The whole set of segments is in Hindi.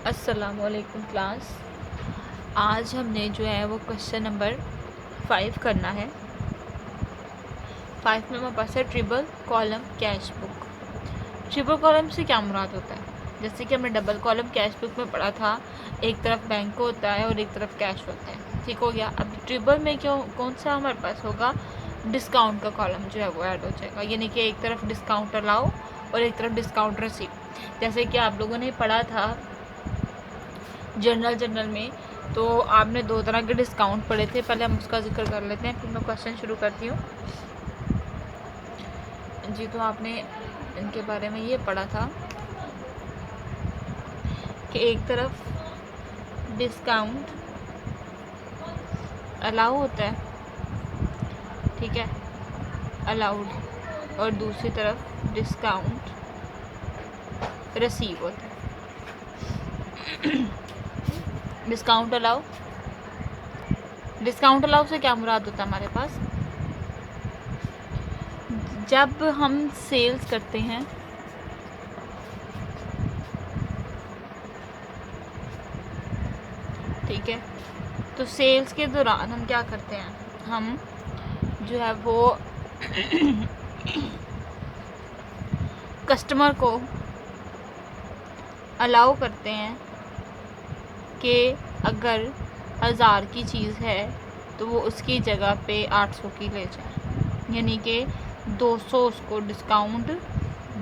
अस्सलामुअलैकुम क्लास। आज हमने जो है वो क्वेश्चन नंबर 5 करना है। 5 में हमारे पास है triple column cash book. Triple column से क्या मुराद होता है? जैसे कि हमने डबल कॉलम कैश बुक में पढ़ा था, एक तरफ बैंक होता है और एक तरफ कैश होता है। ठीक हो गया। अब ट्रिपल में क्यों कौन सा हमारे पास होगा? डिस्काउंट का कॉलम जो है वो ऐड हो जाएगा, यानी कि एक तरफ डिस्काउंट अलाउ और एक तरफ डिस्काउंट रिसीव। जैसे कि आप लोगों ने पढ़ा था जनरल में, तो आपने दो तरह के डिस्काउंट पढ़े थे। पहले हम उसका जिक्र कर लेते हैं, फिर मैं क्वेश्चन शुरू करती हूँ जी। तो आपने इनके बारे में ये पढ़ा था कि एक तरफ डिस्काउंट अलाउ होता है, ठीक है, अलाउड, और दूसरी तरफ डिस्काउंट रिसीव होता है। डिस्काउंट अलाउ से क्या मुराद होता है हमारे पास? जब हम सेल्स करते हैं, ठीक है, तो सेल्स के दौरान हम क्या करते हैं? हम जो है वो कस्टमर को अलाउ करते हैं कि अगर 1000 की चीज़ है तो वो उसकी जगह पे 800 की ले जाए, यानी कि 200 उसको डिस्काउंट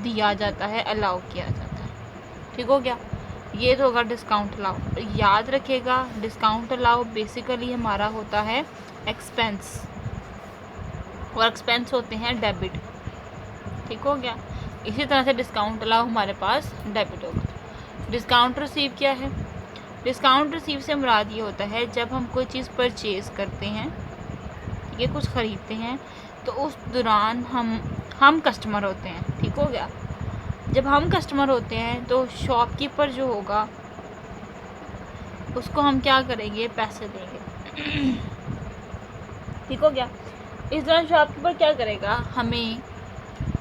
दिया जाता है, अलाउ किया जाता है। ठीक हो गया। ये तो होगा डिस्काउंट अलाउ। याद रखिएगा, डिस्काउंट अलाउ बेसिकली हमारा होता है एक्सपेंस, और एक्सपेंस होते हैं डेबिट। ठीक हो गया। इसी तरह से डिस्काउंट अलाउ हमारे पास डेबिट होगा। डिस्काउंट रिसीव क्या है? डिस्काउंट रिसीव से मुराद ये होता है जब हम कोई चीज़ परचेज़ करते हैं, ये कुछ ख़रीदते हैं, तो उस दौरान हम कस्टमर होते हैं। ठीक हो गया। जब हम कस्टमर होते हैं तो शॉपकीपर जो होगा उसको हम क्या करेंगे? पैसे देंगे। ठीक हो गया। इस दौरान शॉपकीपर क्या करेगा? हमें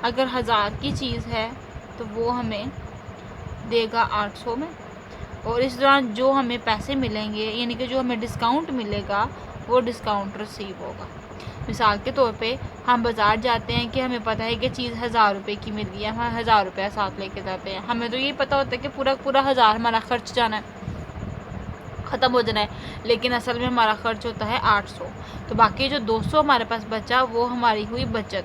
अगर 1000 की चीज़ है तो वो हमें देगा 800 में, और इस दौरान जो हमें पैसे मिलेंगे, यानी कि जो हमें डिस्काउंट मिलेगा, वो डिस्काउंट रिसीव होगा। मिसाल के तौर पे हम बाज़ार जाते हैं कि हमें पता है कि चीज़ 1000 रुपये की मिल रही है, हम 1000 रुपया साथ लेके जाते हैं। हमें तो यही पता होता है कि पूरा 1000 हमारा खर्च जाना है, ख़त्म हो जाना है, लेकिन असल में हमारा खर्च होता है 800। तो बाकी जो 200 हमारे पास बचा वो हमारी हुई बचत।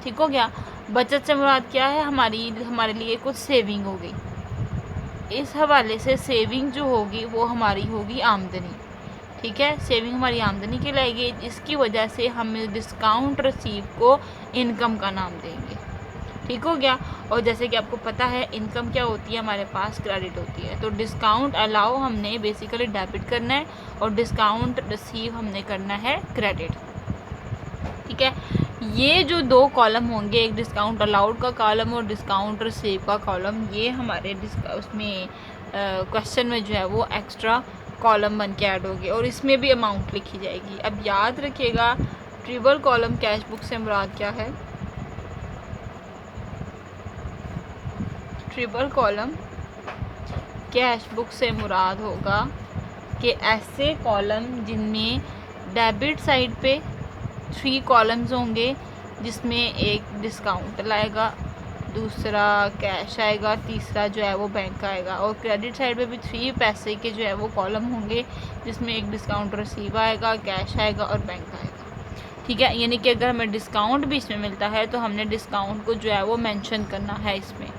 ठीक हो गया। बचत से मुराद क्या है? हमारे लिए कुछ सेविंग हो गई। इस हवाले से सेविंग जो होगी वो हमारी होगी आमदनी। ठीक है, सेविंग हमारी आमदनी के लाएगी। इसकी वजह से हम डिस्काउंट रिसीव को इनकम का नाम देंगे। ठीक हो गया। और जैसे कि आपको पता है इनकम क्या होती है? हमारे पास क्रेडिट होती है। तो डिस्काउंट अलाउ हमने बेसिकली डेबिट करना है, और डिस्काउंट रिसीव हमने करना है क्रेडिट। ठीक है। ये जो दो कॉलम होंगे, एक डिस्काउंट अलाउड का कॉलम और डिस्काउंट रिसीव का कॉलम, ये हमारे उसमें क्वेश्चन में जो है वो एक्स्ट्रा कॉलम बन के ऐड होगी, और इसमें भी अमाउंट लिखी जाएगी। अब याद रखिएगा, ट्रिपल कॉलम कैश बुक से मुराद क्या है? ट्रिपल कॉलम कैश बुक से मुराद होगा कि ऐसे कॉलम जिनमें डेबिट साइड पे 3 कॉलम्स होंगे, जिसमें एक डिस्काउंट लाएगा, दूसरा कैश आएगा, तीसरा जो है वो बैंक आएगा। और क्रेडिट साइड पे भी 3 पैसे के जो है वो कॉलम होंगे, जिसमें एक डिस्काउंट रिसीव आएगा, कैश आएगा और बैंक आएगा। ठीक है, यानी कि अगर हमें डिस्काउंट भी इसमें मिलता है तो हमने डिस्काउंट को जो है वो मेंशन करना है इसमें।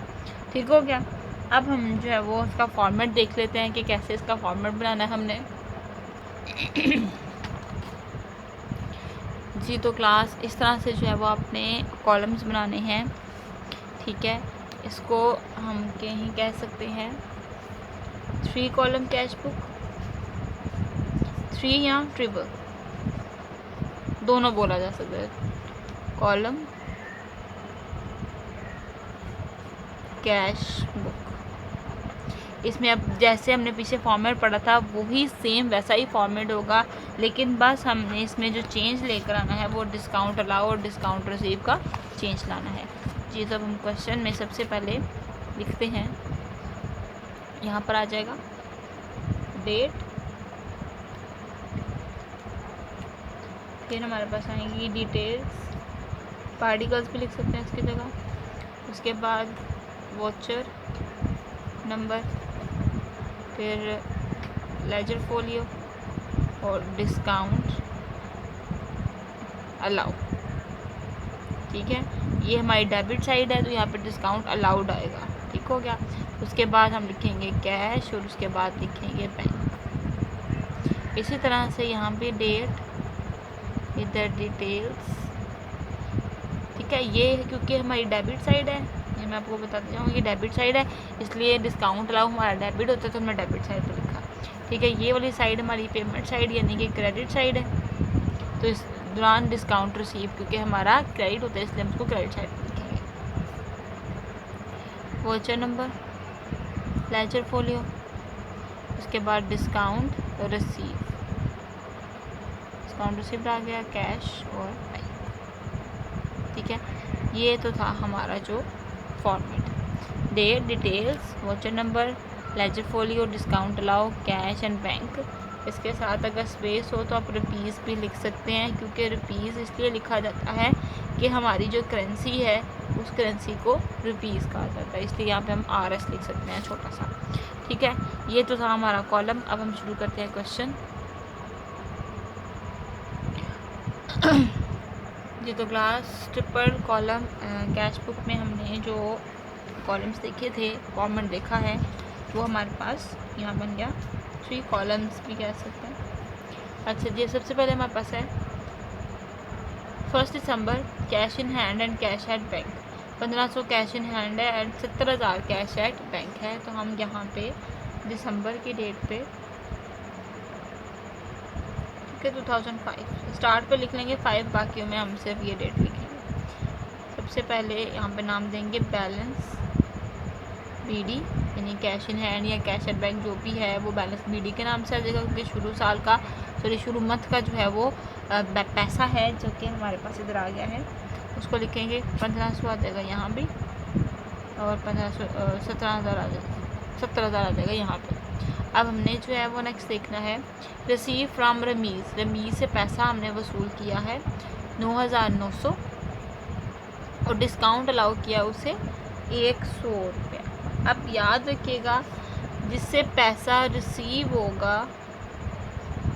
ठीक हो गया। अब हम जो है वो इसका फॉर्मेट देख लेते हैं कि कैसे इसका फॉर्मेट बनाना है हमने। जी, तो क्लास इस तरह से जो है वो आपने कॉलम्स बनाने हैं। ठीक है, इसको हम कहीं कह सकते हैं 3 कॉलम कैश बुक, 3 या ट्रिपल दोनों बोला जा सकता है। कॉलम कैश बुक, इसमें अब जैसे हमने पीछे फॉर्मेट पढ़ा था वही सेम वैसा ही फॉर्मेट होगा, लेकिन बस हमने इसमें जो चेंज लेकर आना है वो डिस्काउंट अलाउ और डिस्काउंट रिसीव का चेंज लाना है। जी, तो अब हम क्वेश्चन में सबसे पहले लिखते हैं यहाँ पर आ जाएगा डेट, फिर हमारे पास आएंगी डिटेल्स, पार्टिकल्स भी लिख सकते हैं इसकी जगह, उसके बाद वॉचर नंबर, फिर लेजर फोलियो और डिस्काउंट अलाउ। ठीक है, ये हमारी डेबिट साइड है तो यहाँ पे डिस्काउंट अलाउड आएगा। ठीक हो गया। उसके बाद हम लिखेंगे कैश और उसके बाद लिखेंगे बैंक। इसी तरह से यहाँ पे डेट, इधर डिटेल्स। ठीक है, ये क्योंकि हमारी डेबिट साइड है, ये मैं आपको बताती जाऊँ, ये डेबिट साइड है इसलिए डिस्काउंट अलाउ हमारा डेबिट होता है तो हमने डेबिट साइड पर लिखा। ठीक है, ये वाली साइड हमारी पेमेंट साइड यानी कि क्रेडिट साइड है, तो इस दौरान डिस्काउंट रिसीव क्योंकि हमारा क्रेडिट होता है इसलिए हम उसको क्रेडिट साइड पर लिखेंगे। वॉचर नंबर, लेजर फोलियो, उसके बाद डिस्काउंट रिसीव, डिस्काउंट रिसीव आ गया, कैश और बैंक। ठीक है, ये तो था हमारा जो format, date, details, voucher number, ledger folio, discount allow, cash and bank. इसके साथ अगर स्पेस हो तो आप रुपीज़ भी लिख सकते हैं क्योंकि रुपीज़ इसलिए लिखा जाता है कि हमारी जो करेंसी है उस करेंसी को रुपीज़ कहा जाता है, इसलिए यहाँ पे हम RS लिख सकते हैं छोटा सा। ठीक है, ये तो था हमारा कॉलम। अब हम शुरू करते हैं क्वेश्चन। ये तो class triple column cash book में हमने जो कॉलम्स देखे थे, कॉमन देखा है, वो हमारे पास यहाँ बन गया 3 कॉलम्स भी कह सकते हैं। अच्छा जी, सबसे पहले हमारे पास है 1 दिसंबर cash in hand and cash at bank. 1500 cash in hand है एंड 70,000 कैश एट बैंक है। तो हम यहाँ पे दिसंबर की डेट पे 2005 स्टार्ट पे लिख लेंगे 5, बाकियों में हम सिर्फ ये डेट लिखेंगे। सबसे पहले यहाँ पे नाम देंगे बैलेंस BD, यानी कैश इन हैंड या कैश एट बैंक जो भी है वो बैलेंस BD के नाम से आ जाएगा क्योंकि शुरू मंथ का जो है वो पैसा है जो कि हमारे पास इधर आ गया है, उसको लिखेंगे। 1500 आ जाएगा यहाँ भी और 17,000 आ जाएगा, 70,000 आ जाएगा यहाँ पे। अब हमने जो है वो नेक्स्ट देखना है रिसीव फ्रॉम रमीज़ से पैसा हमने वसूल किया है 9,900 और डिस्काउंट अलाउ किया उसे 100 रुपया। अब याद रखिएगा जिससे पैसा रिसीव होगा,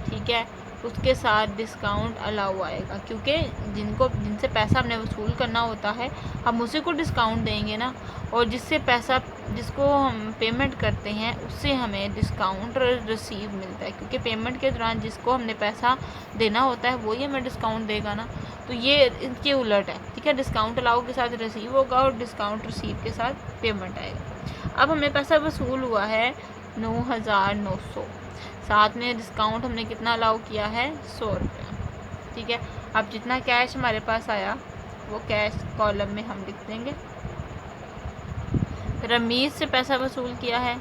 ठीक है, उसके साथ डिस्काउंट अलाउ आएगा क्योंकि जिनसे पैसा हमने वसूल करना होता है हम उसी को डिस्काउंट देंगे ना, और जिसको हम पेमेंट करते हैं उससे हमें डिस्काउंट रिसीव मिलता है क्योंकि पेमेंट के दौरान जिसको हमने पैसा देना होता है वही हमें डिस्काउंट देगा ना, तो ये इनके उलट है। ठीक है, डिस्काउंट अलाउ के साथ रिसीव होगा और डिस्काउंट रिसीव के साथ पेमेंट आएगा। अब हमें पैसा वसूल हुआ है 9,900, साथ में डिस्काउंट हमने कितना अलाउ किया है 100 रुपया। ठीक है, अब जितना कैश हमारे पास आया वो कैश कॉलम में हम लिख देंगे। रमीज़ से पैसा वसूल किया है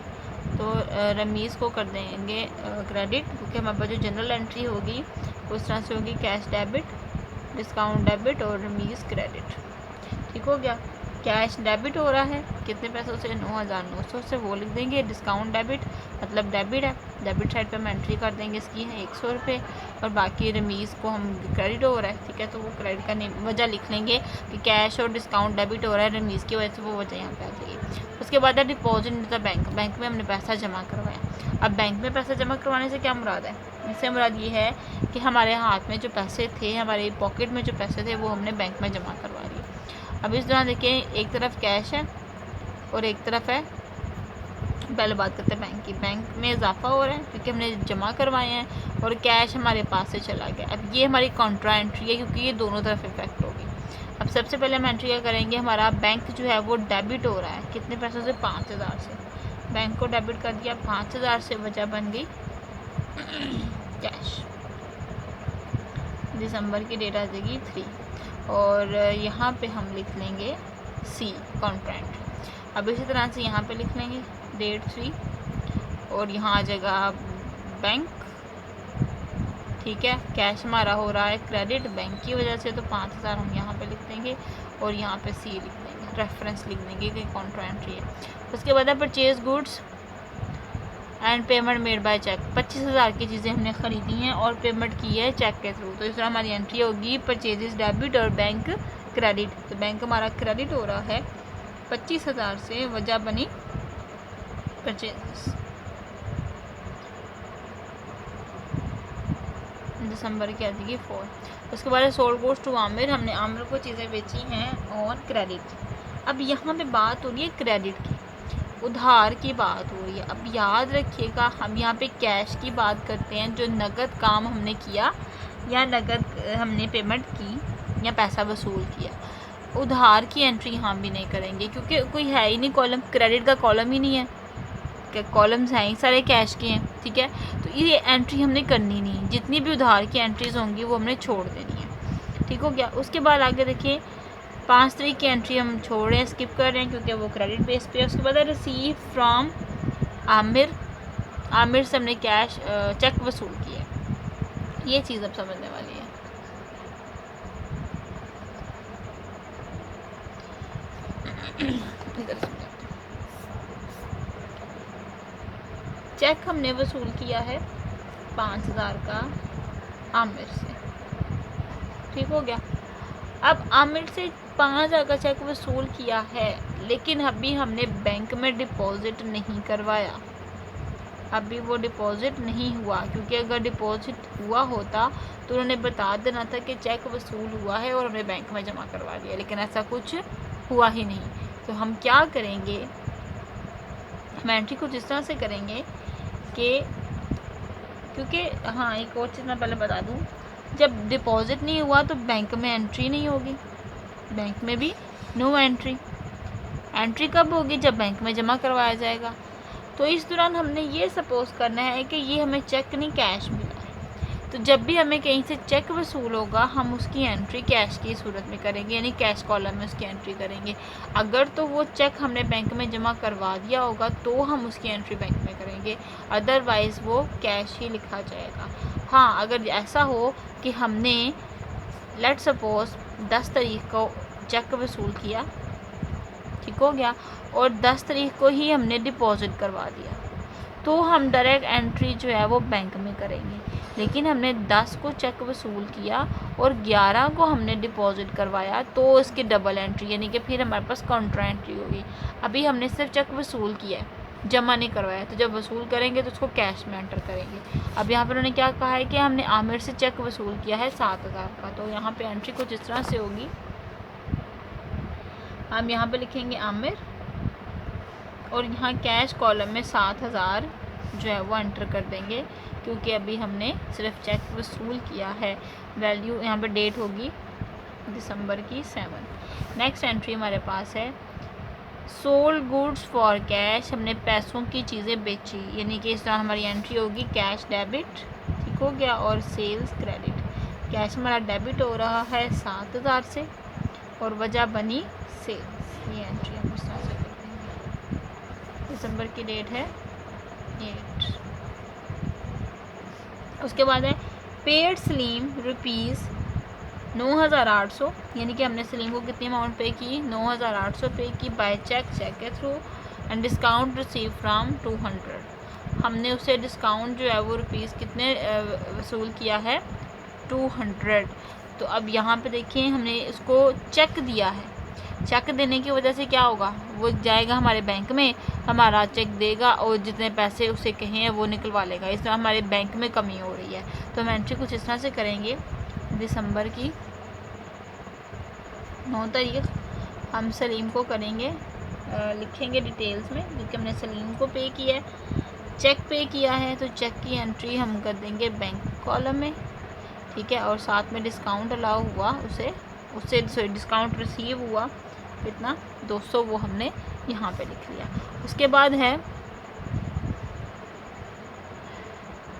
तो रमीज़ को कर देंगे क्रेडिट क्योंकि हमारे पास जो जनरल एंट्री होगी उस तरह से होगी कैश डेबिट, डिस्काउंट डेबिट और रमीज़ क्रेडिट। ठीक हो गया, कैश डेबिट हो रहा है कितने पैसों से 9,900 से, वो लिख देंगे। डिस्काउंट डेबिट मतलब डेबिट है, डेबिट साइड पे हम एंट्री कर देंगे इसकी है 100 रुपये और बाकी रमीज़ को हम क्रेडिट हो रहा है। ठीक है, तो वो क्रेडिट का वजह लिख लेंगे कि कैश और डिस्काउंट डेबिट हो रहा है रमीज़ की वजह से, वो वजह यहाँ पे आ जाएगी। उसके बाद है deposit in the bank, bank में हमने पैसा जमा करवाया। अब बैंक में पैसा जमा करवाने से क्या मुराद है, इससे मुराद ये है कि हमारे हाथ में जो पैसे थे, हमारे पॉकेट में जो पैसे थे वो हमने बैंक में जमा करवा लिए। अब इस दौरान देखिए एक तरफ कैश है और एक तरफ है, पहले बात करते हैं बैंक की। बैंक में इजाफा हो रहा है क्योंकि हमने जमा करवाए हैं और कैश हमारे पास से चला गया। अब ये हमारी कॉन्ट्रा एंट्री है क्योंकि ये दोनों तरफ इफेक्ट होगी। अब सबसे पहले हम एंट्री क्या करेंगे, हमारा बैंक जो है वो डेबिट हो रहा है कितने पैसों से 5,000 से, बैंक को डेबिट कर दिया 5,000 से, वजह बन गई कैश। दिसंबर की डेट आ जाएगी 3 और यहाँ पे हम लिख लेंगे C कॉन्ट्रैक्ट। अब इसी तरह से यहाँ पे लिख लेंगे डेट 3 और यहाँ आ जाएगा बैंक। ठीक है, कैश हमारा हो रहा है क्रेडिट बैंक की वजह से, तो 5,000 हम यहाँ पे लिख देंगे और यहाँ पे C लिख देंगे, रेफरेंस लिख देंगे कि कॉन्ट्रा एंट्री है। उसके बाद है purchase goods and payment made by cheque. 25,000 की चीज़ें हमने ख़रीदी हैं और पेमेंट की है चेक के थ्रू। तो इस तरह हमारी एंट्री होगी परचेजेस डेबिट और बैंक क्रेडिट। तो बैंक हमारा क्रेडिट हो रहा है 25,000 से, वजह बनी परचेजेस। दिसंबर की आती है 4। उसके बाद सोल्ड गुड्स टू आमिर, हमने आमिर को चीज़ें बेची हैं और क्रेडिट। अब यहाँ पे बात हो रही है क्रेडिट की, उधार की बात हो रही है। अब याद रखिएगा हम यहाँ पे कैश की बात करते हैं, जो नगद काम हमने किया या नगद हमने पेमेंट की या पैसा वसूल किया। उधार की एंट्री हम भी नहीं करेंगे क्योंकि कोई है ही नहीं कॉलम, क्रेडिट का कॉलम ही नहीं है, कॉलम्स हैं ही सारे कैश के हैं, ठीक है। तो ये एंट्री हमने करनी नहीं, जितनी भी उधार की एंट्रीज होंगी वो हमने छोड़ देनी है, ठीक हो गया। उसके बाद आगे देखिए 5 तारीख की एंट्री हम छोड़ रहे हैं, स्किप कर रहे हैं क्योंकि वो क्रेडिट बेस पे है। उसके बाद रिसीव फ्रॉम आमिर, आमिर से हमने कैश चेक वसूल किए। ये चीज़ अब समझने वाली है। चेक हमने वसूल किया है 5,000 का आमिर से, ठीक हो गया। अब आमिर से 5,000 का चेक वसूल किया है, लेकिन अभी हमने बैंक में डिपॉजिट नहीं करवाया, अभी वो डिपॉजिट नहीं हुआ। क्योंकि अगर डिपॉजिट हुआ होता तो उन्होंने बता देना था कि चेक वसूल हुआ है और हमने बैंक में जमा करवा दिया, लेकिन ऐसा कुछ हुआ ही नहीं। तो हम क्या करेंगे, हम एंट्री कुछ इस तरह से करेंगे कि, क्योंकि हाँ एक और चीज़ मैं पहले बता दूँ, जब डिपॉजिट नहीं हुआ तो बैंक में एंट्री नहीं होगी, बैंक में भी नो एंट्री। एंट्री कब होगी, जब बैंक में जमा करवाया जाएगा। तो इस दौरान हमने ये सपोज़ करना है कि ये हमें चेक नहीं कैश मिला है। तो जब भी हमें कहीं से चेक वसूल होगा हम उसकी एंट्री कैश की सूरत में करेंगे, यानी कैश कॉलम में उसकी एंट्री करेंगे। अगर तो वो चेक हमने बैंक में जमा करवा दिया होगा तो हम उसकी एंट्री बैंक में करेंगे, अदरवाइज़ वो कैश ही लिखा जाएगा। हाँ, अगर ऐसा हो कि हमने लेट सपोज़ 10 तारीख को चेक वसूल किया, ठीक हो गया, और 10 तारीख को ही हमने डिपॉजिट करवा दिया, तो हम डायरेक्ट एंट्री जो है वो बैंक में करेंगे। लेकिन हमने 10 को चेक वसूल किया और 11 को हमने डिपॉजिट करवाया, तो इसकी डबल एंट्री, यानी कि फिर हमारे पास काउंटर एंट्री होगी। अभी हमने सिर्फ चेक वसूल किया है, जमा नहीं करवाया, तो जब वसूल करेंगे तो उसको कैश में एंटर करेंगे। अब यहाँ पर उन्होंने क्या कहा है कि हमने आमिर से चेक वसूल किया है 7,000 का, तो यहाँ पे एंट्री कुछ इस तरह से होगी। हम यहाँ पे लिखेंगे आमिर और यहाँ कैश कॉलम में 7,000 जो है वो एंटर कर देंगे, क्योंकि अभी हमने सिर्फ चेक वसूल किया है। वैल्यू यहाँ पे डेट होगी दिसंबर की 7। नेक्स्ट एंट्री हमारे पास है सोल्ड गुड्स फॉर कैश, हमने पैसों की चीज़ें बेची, यानी कि इस तरह हमारी एंट्री होगी कैश डेबिट, ठीक हो गया, और सेल्स क्रेडिट। कैश हमारा डेबिट हो रहा है 7,000 से और वजह बनी सेल्स। ये एंट्री हम इस तरह से कर देंगे। दिसंबर की डेट है 8। उसके बाद है पेड सलीम रुपीज़ 9,800, यानी कि हमने सलीम को कितनी अमाउंट पे की, 9,800 पे की बाय चेक, चेक के through, and discount receive from 200। हमने उससे डिस्काउंट जो है वो रुपीज़ कितने वसूल किया है, 200। तो अब यहाँ पे देखिए हमने उसको चेक दिया है, चेक देने की वजह से क्या होगा, वो जाएगा हमारे बैंक में, हमारा चेक देगा और जितने पैसे उसे कहे हैं वो निकलवा लेगा। इस तरह हमारे बैंक में कमी हो रही है। तो हम एंट्री कुछ इस तरह से करेंगे। दिसंबर की 9 तारीख हम सलीम को करेंगे, लिखेंगे डिटेल्स में, क्योंकि हमने सलीम को पे किया है, चेक पे किया है, तो चेक की एंट्री हम कर देंगे बैंक कॉलम में, ठीक है। और साथ में डिस्काउंट अलाउ हुआ उससे डिस्काउंट रिसीव हुआ कितना, 200, वो हमने यहाँ पे लिख लिया। उसके बाद है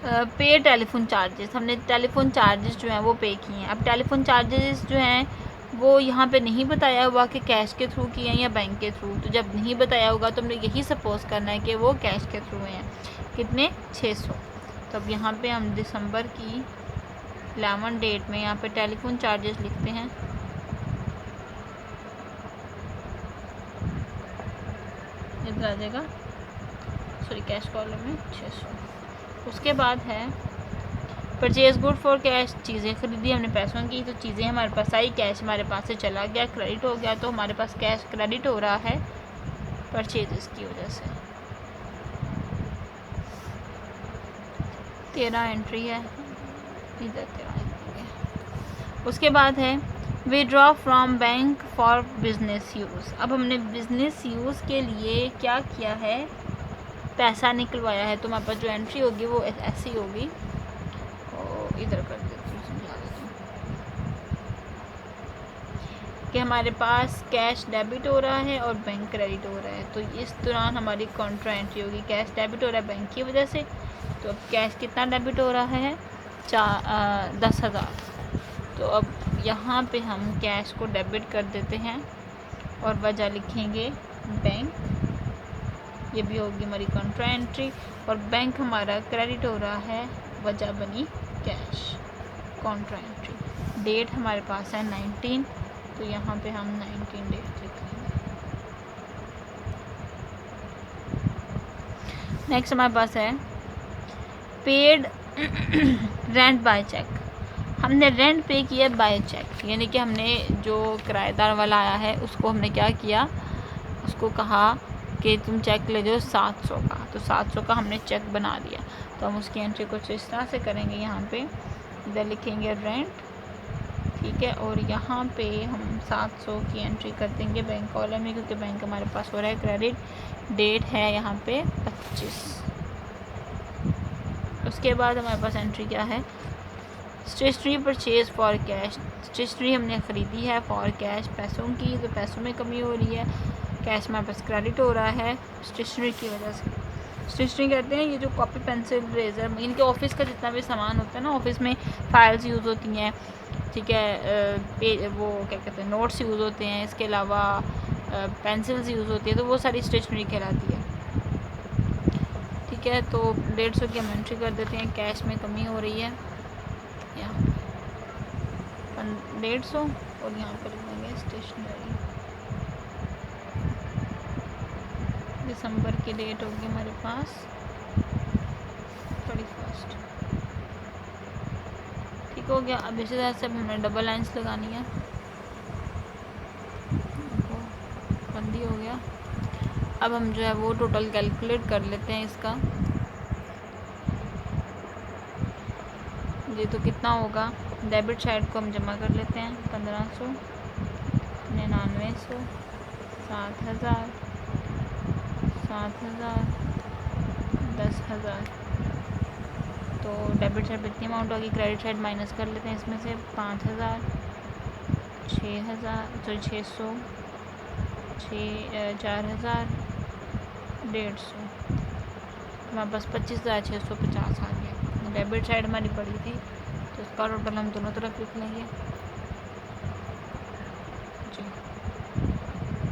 पे टेलीफोन चार्जेस, हमने टेलीफोन चार्जेस जो हैं वो पे किए हैं। अब टेलीफोन चार्जेस जो हैं वो यहाँ पे नहीं बताया हुआ कि कैश के थ्रू किए हैं या बैंक के थ्रू, तो जब नहीं बताया होगा तो हमने यही सपोज़ करना है कि वो कैश के थ्रू हैं। कितने, 600। तो अब यहाँ पे हम दिसंबर की 11 डेट में यहाँ पे टेलीफोन चार्जेस लिखते हैं, इधर आ जाएगा सॉरी कैश कॉलम में 600। उसके बाद है परचेज गुड फॉर कैश, चीज़ें खरीदी हमने पैसों की, तो चीज़ें हमारे पास आई, कैश हमारे पास से चला गया, क्रेडिट हो गया, तो हमारे पास कैश क्रेडिट हो रहा है परचेजेस की वजह से। 13 एंट्री है, इधर 13 एंट्री है। उसके बाद है withdraw from bank for business use. अब हमने बिजनेस यूज़ के लिए क्या किया है, पैसा निकलवाया है, तो हमारे पास जो एंट्री होगी वो ऐसी होगी, और इधर कर देती हूँ, समझा देती हूँ कि हमारे पास कैश डेबिट हो रहा है और बैंक क्रेडिट हो रहा है, तो इस दौरान हमारी कॉन्ट्रा एंट्री होगी। कैश डेबिट हो रहा है बैंक की वजह से, तो अब कैश कितना डेबिट हो रहा है, 10,000। तो अब यहाँ पे हम कैश को डेबिट कर देते हैं और वजह लिखेंगे बैंक, ये भी होगी हमारी कॉन्ट्रा एंट्री, और बैंक हमारा क्रेडिट हो रहा है, वजह बनी कैश, कॉन्ट्रा एंट्री। डेट हमारे पास है 19, तो यहाँ पे हम 19 डेट लिख लेंगे। नेक्स्ट हमारे पास है पेड रेंट बाय चेक। हमने रेंट पे किया बाय चेक, यानी कि हमने जो किराएदार वाला आया है उसको हमने क्या किया, उसको कहा कि तुम चेक ले जाओ 700 का, तो 700 का हमने चेक बना दिया। तो हम उसकी एंट्री कुछ इस तरह से करेंगे, यहाँ पे इधर लिखेंगे रेंट, ठीक है, और यहाँ पे हम 700 की एंट्री कर देंगे बैंक कॉलम में, क्योंकि बैंक हमारे पास हो रहा है क्रेडिट। डेट है यहाँ पे 25। उसके बाद हमारे पास एंट्री क्या है, stationery purchase for cash. Stationery हमने ख़रीदी है फॉर कैश, पैसों की, तो पैसों में कमी हो रही है, कैश हमारे पास क्रेडिट हो रहा है स्टेशनरी की वजह से। स्टेशनरी कहते हैं ये जो कॉपी पेंसिल इरेज़र, इनके ऑफिस का जितना भी सामान होता है ना, ऑफिस में फाइल्स यूज़ होती हैं, ठीक है, वो क्या कहते हैं, नोट्स यूज़ होते हैं, इसके अलावा पेंसिल्स यूज़ होती है, तो वो सारी स्टेशनरी कहलाती है, ठीक है। तो 150 की हम एंट्री कर देते हैं, कैश में कमी हो रही है यहाँ 150, और यहाँ पर लिखेंगे स्टेशनरी। दिसंबर की डेट होगी हमारे पास 31, ठीक हो गया। अब इसी तरह से अब हमने डबल लाइन्स लगानी है, बंदी हो गया। अब हम जो है वो टोटल कैलकुलेट कर लेते हैं इसका, ये तो कितना होगा, डेबिट साइड को हम जमा कर लेते हैं 1500, 9900, 7000, 7000, 10,000। तो डेबिट साइड कितनी अमाउंट होगी, क्रेडिट साइड माइनस कर लेते हैं इसमें से 5000, 6000, सॉरी 600, 4000, 150, हमारे पास 25,650 आ गया। डेबिट साइड हमारी पड़ी थी, तो उसका टोटल हम दोनों तरफ लिख लेंगे जी,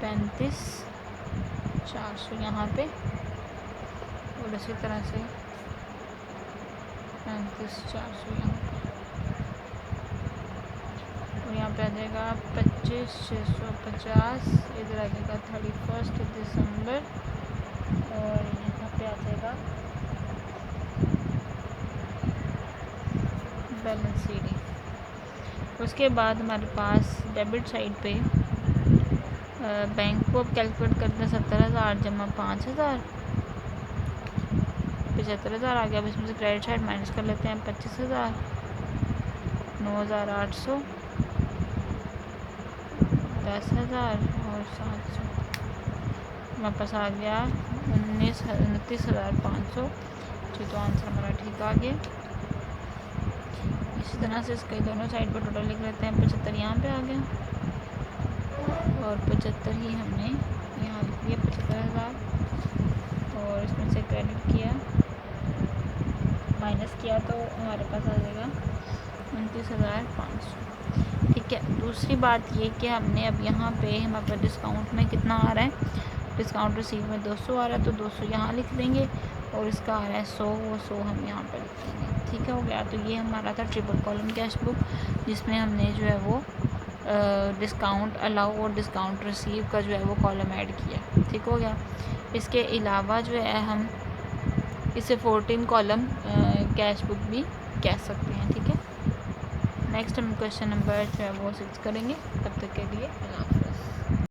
35,400 यहाँ पे, और इसी तरह से 35,400 यहाँ पे, और यहाँ पे आ जाएगा 25,650, इधर आ जाएगा 31 दिसंबर, और यहाँ पे आ जाएगा बैलेंस शीट। उसके बाद हमारे पास डेबिट साइड पे बैंक को अब कैलकुलेट करते हैं, 70,000 जमा 5,000, 75,000 आ गया। अब इसमें से क्रेडिट साइड माइनस कर लेते हैं 25,000, 9,800, 10,000 और 700, हमारे पास आ गया 29,500। तो आंसर हमारा ठीक आ गया। इसी तरह से इसके दोनों साइड पर टोटल लिख लेते हैं, 75 यहाँ पे आ गया, और 75 ही हमने यहाँ लिख दिया 75,000, और इसमें से क्रेडिट किया माइनस किया तो हमारे पास आ जाएगा 29,500, ठीक है। दूसरी बात ये कि हमने अब यहाँ पे हमारे पास डिस्काउंट में कितना आ रहा है, डिस्काउंट रिसीव में 200 आ रहा है, तो 200 यहाँ लिख देंगे, और इसका आ रहा है 100, वो 100 हम यहाँ पर लिख देंगे, ठीक है, हो गया। तो ये हमारा था ट्रिपल कॉलम कैश बुक, जिसमें हमने जो है वो डिस्काउंट अलाउ और डिस्काउंट रिसीव का जो है वो कॉलम ऐड किया, ठीक हो गया। इसके अलावा जो है हम इसे 14 कॉलम कैश बुक भी कह सकते हैं। ठीक है, नेक्स्ट हम क्वेश्चन नंबर जो है वो 6 करेंगे। तब तक के लिए अल्लाह हाफ़िज़।